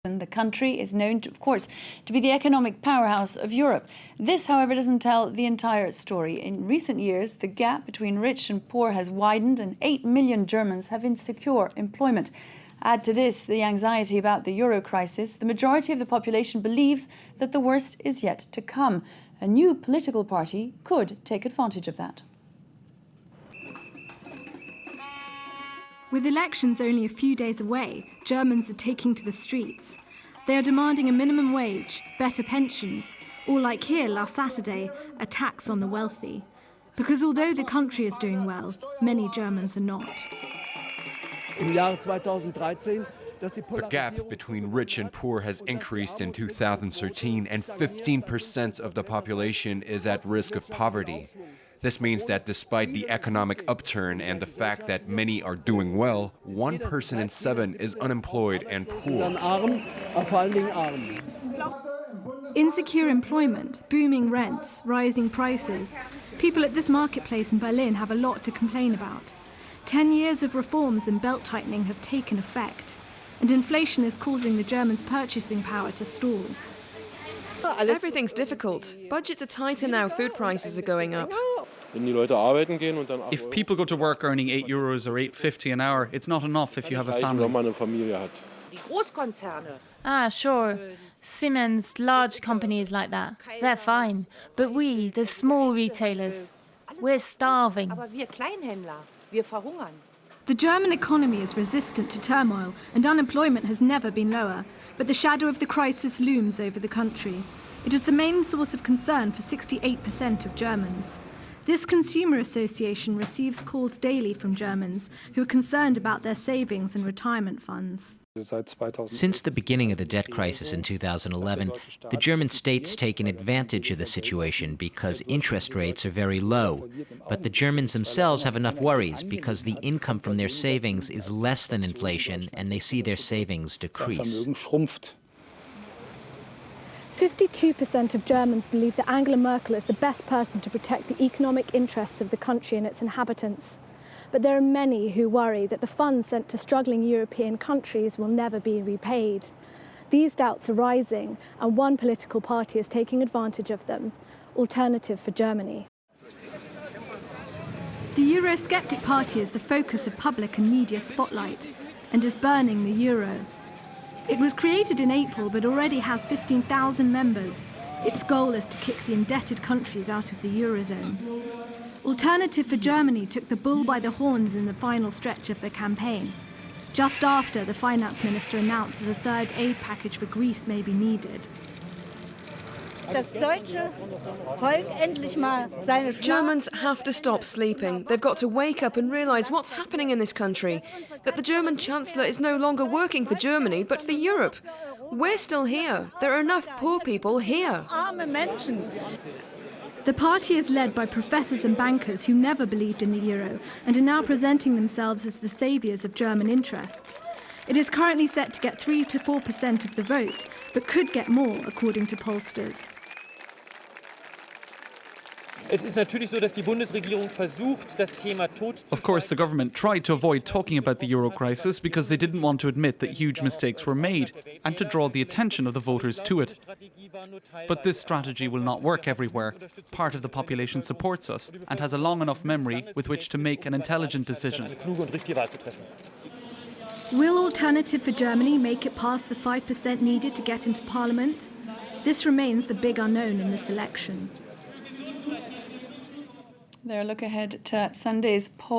The country is known, of course, to be the economic powerhouse of Europe. This, however, doesn't tell the entire story. In recent years, the gap between rich and poor has widened, and 8 million Germans have insecure employment. Add to this the anxiety about the euro crisis. The majority of the population believes that the worst is yet to come. A new political party could take advantage of that. With elections only a few days away, Germans are taking to the streets. They are demanding a minimum wage, better pensions, or like here last Saturday, a tax on the wealthy. Because although the country is doing well, many Germans are not. The gap between rich and poor has increased in 2013, and 15% of the population is at risk of poverty. This means that despite the economic upturn and the fact that many are doing well, 1 person in 7 is unemployed and poor. Insecure employment, booming rents, rising prices. People at this marketplace in Berlin have a lot to complain about. 10 years of reforms and belt-tightening have taken effect, and inflation is causing the Germans' purchasing power to stall. Everything's difficult. Budgets are tighter now, food prices are going up. If people go to work earning €8 or €8.50 an hour, it's not enough if you have a family. Sure. Siemens, large companies like that, they're fine. But we, the small retailers, we're starving. The German economy is resistant to turmoil and unemployment has never been lower, but the shadow of the crisis looms over the country. It is the main source of concern for 68% of Germans. This consumer association receives calls daily from Germans who are concerned about their savings and retirement funds. Since the beginning of the debt crisis in 2011, the German state's taken advantage of the situation because interest rates are very low. But the Germans themselves have enough worries because the income from their savings is less than inflation and they see their savings decrease. 52% of Germans believe that Angela Merkel is the best person to protect the economic interests of the country and its inhabitants. But there are many who worry that the funds sent to struggling European countries will never be repaid. These doubts are rising, and one political party is taking advantage of them: Alternative for Germany. The Eurosceptic party is the focus of public and media spotlight and is burning the euro. It was created in April but already has 15,000 members. Its goal is to kick the indebted countries out of the Eurozone. Alternative for Germany took the bull by the horns in the final stretch of the campaign, just after the finance minister announced that the third aid package for Greece may be needed. Germans have to stop sleeping. They've got to wake up and realise what's happening in this country. That the German Chancellor is no longer working for Germany, but for Europe. We're still here. There are enough poor people here. The party is led by professors and bankers who never believed in the euro and are now presenting themselves as the saviours of German interests. It is currently set to get 3 to 4% of the vote, but could get more, according to pollsters. Of course, the government tried to avoid talking about the euro crisis because they didn't want to admit that huge mistakes were made and to draw the attention of the voters to it. But this strategy will not work everywhere. Part of the population supports us and has a long enough memory with which to make an intelligent decision. Will Alternative for Germany make it past the 5% needed to get into Parliament? This remains the big unknown in this election. Their look ahead to Sunday's poll.